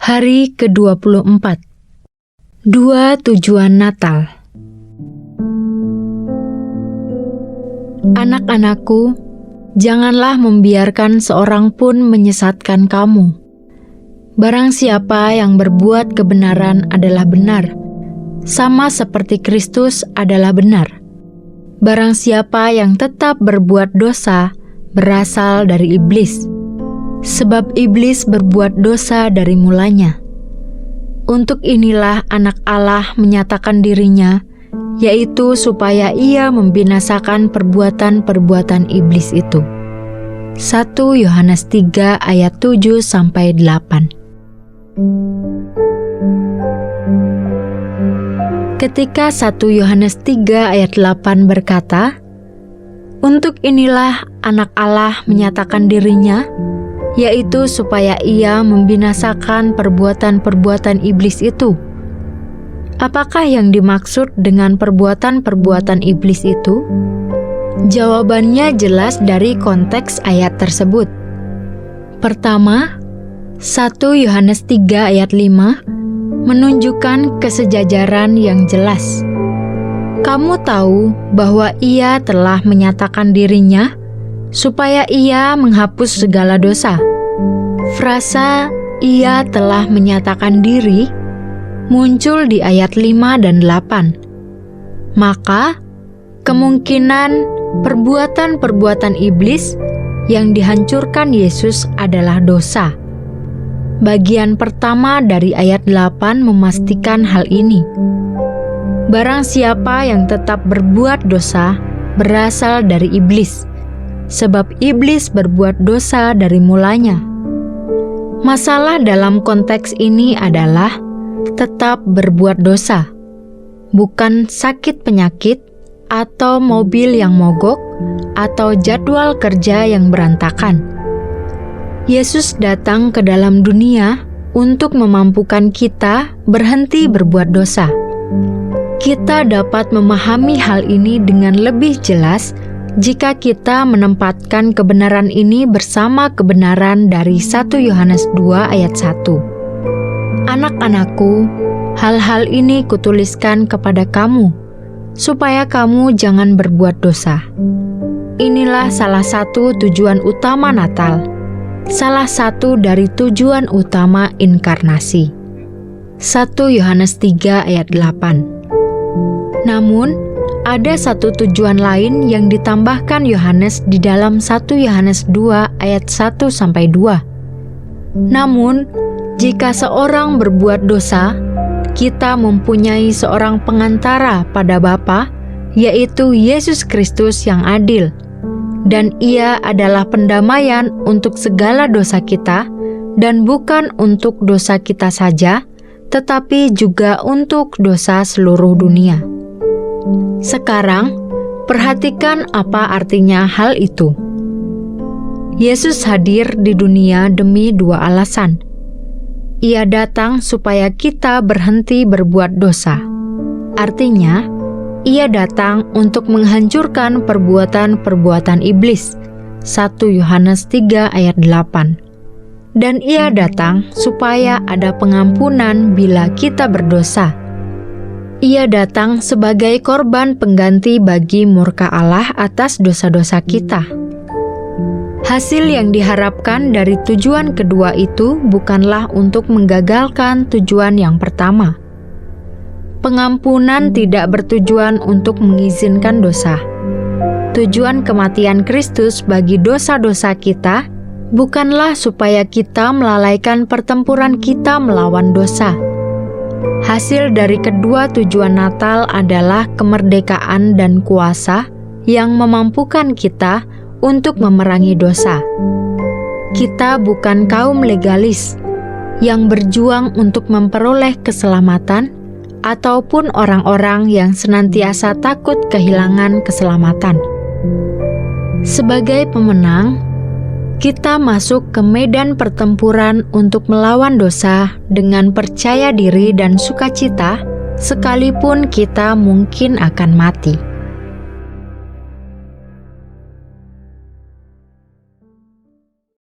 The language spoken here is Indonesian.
Hari ke-24. 2 tujuan Natal. Anak-anakku, janganlah membiarkan seorang pun menyesatkan kamu. Barang siapa yang berbuat kebenaran adalah benar, sama seperti Kristus adalah benar. Barang siapa yang tetap berbuat dosa berasal dari iblis, sebab iblis berbuat dosa dari mulanya. Untuk inilah anak Allah menyatakan dirinya, yaitu supaya ia membinasakan perbuatan-perbuatan iblis itu. 1 Yohanes 3 ayat 7-8. Ketika 1 Yohanes 3 ayat 8 berkata, "Untuk inilah anak Allah menyatakan dirinya, yaitu supaya ia membinasakan perbuatan-perbuatan iblis itu." Apakah yang dimaksud dengan perbuatan-perbuatan iblis itu? Jawabannya jelas dari konteks ayat tersebut. Pertama, 1 Yohanes 3 ayat 5 menunjukkan kesejajaran yang jelas. Kamu tahu bahwa ia telah menyatakan dirinya supaya ia menghapus segala dosa. Frasa "ia telah menyatakan diri" muncul di ayat 5 dan 8. Maka, kemungkinan perbuatan-perbuatan iblis yang dihancurkan Yesus adalah dosa. Bagian pertama dari ayat 8 memastikan hal ini. Barang siapa yang tetap berbuat dosa berasal dari iblis, sebab iblis berbuat dosa dari mulanya. Masalah dalam konteks ini adalah tetap berbuat dosa, bukan sakit penyakit, atau mobil yang mogok, atau jadwal kerja yang berantakan. Yesus datang ke dalam dunia untuk memampukan kita berhenti berbuat dosa. Kita dapat memahami hal ini dengan lebih jelas jika kita menempatkan kebenaran ini bersama kebenaran dari 1 Yohanes 2 ayat 1. Anak-anakku, hal-hal ini kutuliskan kepada kamu, supaya kamu jangan berbuat dosa. Inilah salah satu tujuan utama Natal, salah satu dari tujuan utama inkarnasi. 1 Yohanes 3 ayat 8. Namun, ada satu tujuan lain yang ditambahkan Yohanes di dalam 1 Yohanes 2 ayat 1-2. Namun, jika seorang berbuat dosa, kita mempunyai seorang pengantara pada Bapa, yaitu Yesus Kristus yang adil. Dan ia adalah pendamaian untuk segala dosa kita, dan bukan untuk dosa kita saja, tetapi juga untuk dosa seluruh dunia. Sekarang, perhatikan apa artinya hal itu. Yesus hadir di dunia demi 2 alasan. Ia datang supaya kita berhenti berbuat dosa. Artinya, ia datang untuk menghancurkan perbuatan-perbuatan iblis. 1 Yohanes 3 ayat 8. Dan ia datang supaya ada pengampunan bila kita berdosa. Ia datang sebagai korban pengganti bagi murka Allah atas dosa-dosa kita. Hasil yang diharapkan dari tujuan kedua itu bukanlah untuk menggagalkan tujuan yang pertama. Pengampunan tidak bertujuan untuk mengizinkan dosa. Tujuan kematian Kristus bagi dosa-dosa kita bukanlah supaya kita melalaikan pertempuran kita melawan dosa. Hasil dari kedua tujuan Natal adalah kemerdekaan dan kuasa yang memampukan kita untuk memerangi dosa. Kita bukan kaum legalis yang berjuang untuk memperoleh keselamatan, ataupun orang-orang yang senantiasa takut kehilangan keselamatan. Sebagai pemenang, kita masuk ke medan pertempuran untuk melawan dosa dengan percaya diri dan sukacita, sekalipun kita mungkin akan mati.